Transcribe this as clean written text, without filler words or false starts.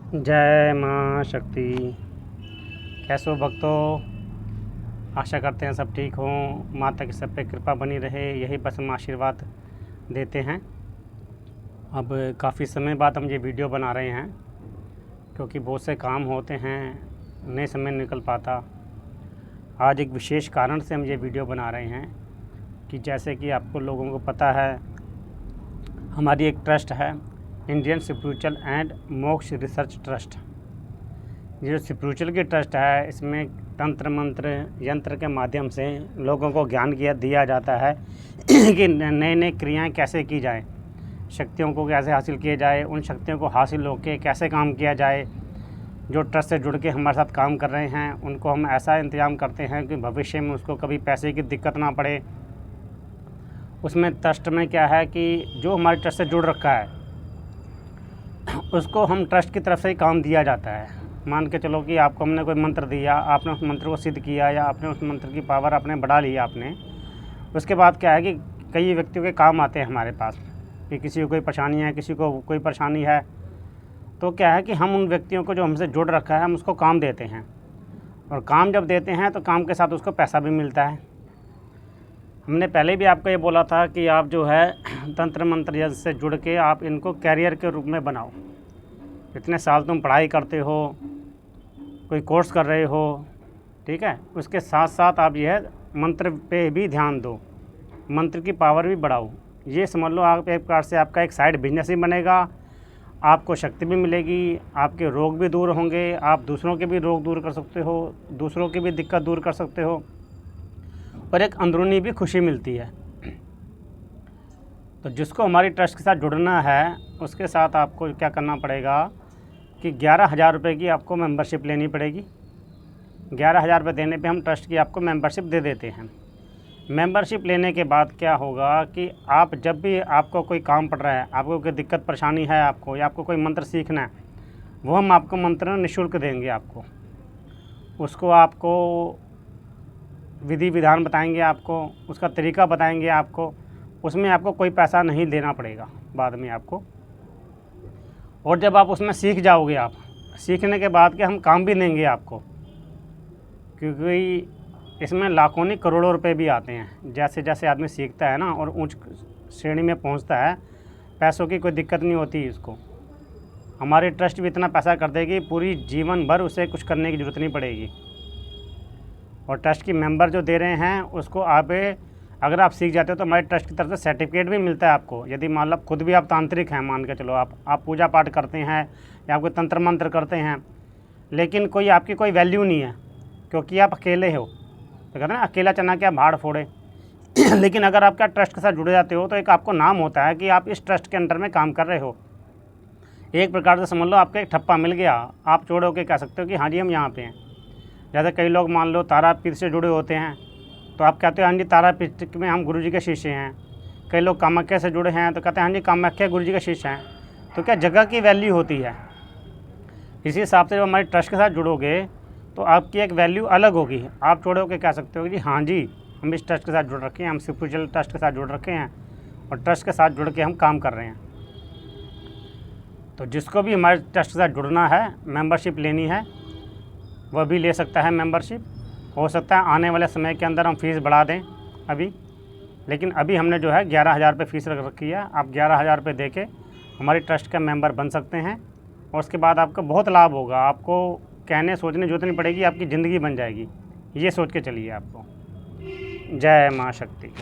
जय माँ शक्ति। कैसे हो भक्तों? आशा करते हैं सब ठीक हों, माता की सब पे कृपा बनी रहे, यही बस हम आशीर्वाद देते हैं। अब काफ़ी समय बाद हम ये वीडियो बना रहे हैं क्योंकि बहुत से काम होते हैं, नहीं समय निकल पाता। आज एक विशेष कारण से हम ये वीडियो बना रहे हैं कि जैसे कि आपको लोगों को पता है, हमारी एक ट्रस्ट है इंडियन स्पिरिचुअल एंड मोक्ष रिसर्च ट्रस्ट। ये जो स्पिरिचुअल की ट्रस्ट है, इसमें तंत्र मंत्र यंत्र के माध्यम से लोगों को ज्ञान दिया जाता है कि नए नए क्रियाएं कैसे की जाए, शक्तियों को कैसे हासिल किया जाए, उन शक्तियों को हासिल होकर कैसे काम किया जाए। जो ट्रस्ट से जुड़ के हमारे साथ काम कर रहे हैं उनको हम ऐसा इंतज़ाम करते हैं कि भविष्य में उसको कभी पैसे की दिक्कत ना पड़े। उसमें ट्रस्ट में क्या है कि जो हमारे ट्रस्ट से जुड़ रखा है उसको हम ट्रस्ट की तरफ से ही काम दिया जाता है। मान के चलो कि आपको हमने कोई मंत्र दिया, आपने उस मंत्र को सिद्ध किया या आपने उस मंत्र की पावर आपने बढ़ा लिया आपने, उसके बाद क्या है कि कई व्यक्तियों के काम आते हैं हमारे पास कि किसी को कोई परेशानी है, किसी को कोई परेशानी है, तो क्या है कि हम उन व्यक्तियों को जो हमसे जुड़ रखा है हम उसको काम देते हैं, और काम जब देते हैं तो काम के साथ उसको पैसा भी मिलता है। हमने पहले भी आपको ये बोला था कि आप जो है तंत्र मंत्र यंत्र से जुड़ के आप इनको कैरियर के रूप में बनाओ। इतने साल तुम पढ़ाई करते हो, कोई कोर्स कर रहे हो, ठीक है, उसके साथ साथ आप यह मंत्र पे भी ध्यान दो, मंत्र की पावर भी बढ़ाओ। ये समझ लो आप एक प्रकार से आपका एक साइड बिजनेस ही बनेगा, आपको शक्ति भी मिलेगी, आपके रोग भी दूर होंगे, आप दूसरों के भी रोग दूर कर सकते हो, दूसरों की भी दिक्कत दूर कर सकते हो, और एक अंदरूनी भी खुशी मिलती है। तो जिसको हमारी ट्रस्ट के साथ जुड़ना है उसके साथ आपको क्या करना पड़ेगा कि 11,000 रुपये की आपको मेंबरशिप लेनी पड़ेगी। 11,000 रुपये देने पे हम ट्रस्ट की आपको मेंबरशिप दे देते हैं। मेंबरशिप लेने के बाद क्या होगा कि आप जब भी आपको कोई काम पड़ रहा है, आपको कोई दिक्कत परेशानी है आपको, या आपको कोई मंत्र सीखना है, वो हम आपको मंत्र निःशुल्क देंगे। उसको आपको विधि विधान बताएंगे, आपको उसका तरीका बताएंगे, आपको उसमें आपको कोई पैसा नहीं देना पड़ेगा बाद में आपको। और जब आप उसमें सीख जाओगे, आप सीखने के बाद के हम काम भी देंगे आपको, क्योंकि इसमें लाखों नहीं करोड़ों रुपए भी आते हैं। जैसे जैसे आदमी सीखता है ना और उच्च श्रेणी में पहुंचता है, पैसों की कोई दिक्कत नहीं होती इसको। हमारी ट्रस्ट भी इतना पैसा कर देगी, पूरी जीवन भर उसे कुछ करने की ज़रूरत नहीं पड़ेगी। और ट्रस्ट की मेंबर जो दे रहे हैं उसको आप अगर आप सीख जाते हो तो हमारे ट्रस्ट की तरफ से सर्टिफिकेट भी मिलता है आपको। यदि मान लो खुद भी आप तांत्रिक हैं, मान के चलो आप पूजा पाठ करते हैं या आप कोई तंत्र मंत्र करते हैं, लेकिन कोई आपकी कोई वैल्यू नहीं है क्योंकि आप अकेले हो, तो कहते हैं ना अकेला चना क्या भाड़ फोड़े। लेकिन अगर आपका ट्रस्ट के साथ जुड़ जाते हो तो एक आपको नाम होता है कि आप इस ट्रस्ट के अंडर में काम कर रहे हो। एक प्रकार से समझ लो आपको एक ठप्पा मिल गया, आप जोड़ के कह सकते हो कि हाँ जी हम यहाँ पे हैं। जैसे कई लोग मान लो तारापीठ से जुड़े होते हैं तो आप कहते हो हाँ जी तारापीठ में हम गुरु जी के शिष्य हैं। कई लोग कामाख्या से जुड़े हैं तो कहते हैं हाँ जी कामाख्या गुरु जी के शिष्य हैं। तो क्या जगह की वैल्यू होती है, इसी हिसाब से जब हमारे ट्रस्ट के साथ जुड़ोगे तो आपकी एक वैल्यू अलग होगी। आप जोड़े होकर कह सकते हो कि हाँ जी हम इस ट्रस्ट के साथ जुड़ रखे हैं, हम स्पिरिचुअल ट्रस्ट के साथ जुड़ रखे हैं और ट्रस्ट के साथ जुड़ के हम काम कर रहे हैं। तो जिसको भी हमारे ट्रस्ट के साथ जुड़ना है, मेंबरशिप लेनी है, वह भी ले सकता है मेंबरशिप। हो सकता है आने वाले समय के अंदर हम फ़ीस बढ़ा दें अभी, लेकिन अभी हमने जो है 11,000 रुपये फ़ीस रख रखी है। आप 11,000 रुपये दे के हमारी ट्रस्ट का मेंबर बन सकते हैं और उसके बाद आपको बहुत लाभ होगा। आपको कहने सोचने की जरूरत नहीं पड़ेगी, आपकी ज़िंदगी बन जाएगी। ये सोच के चलिए आपको। जय माँ शक्ति।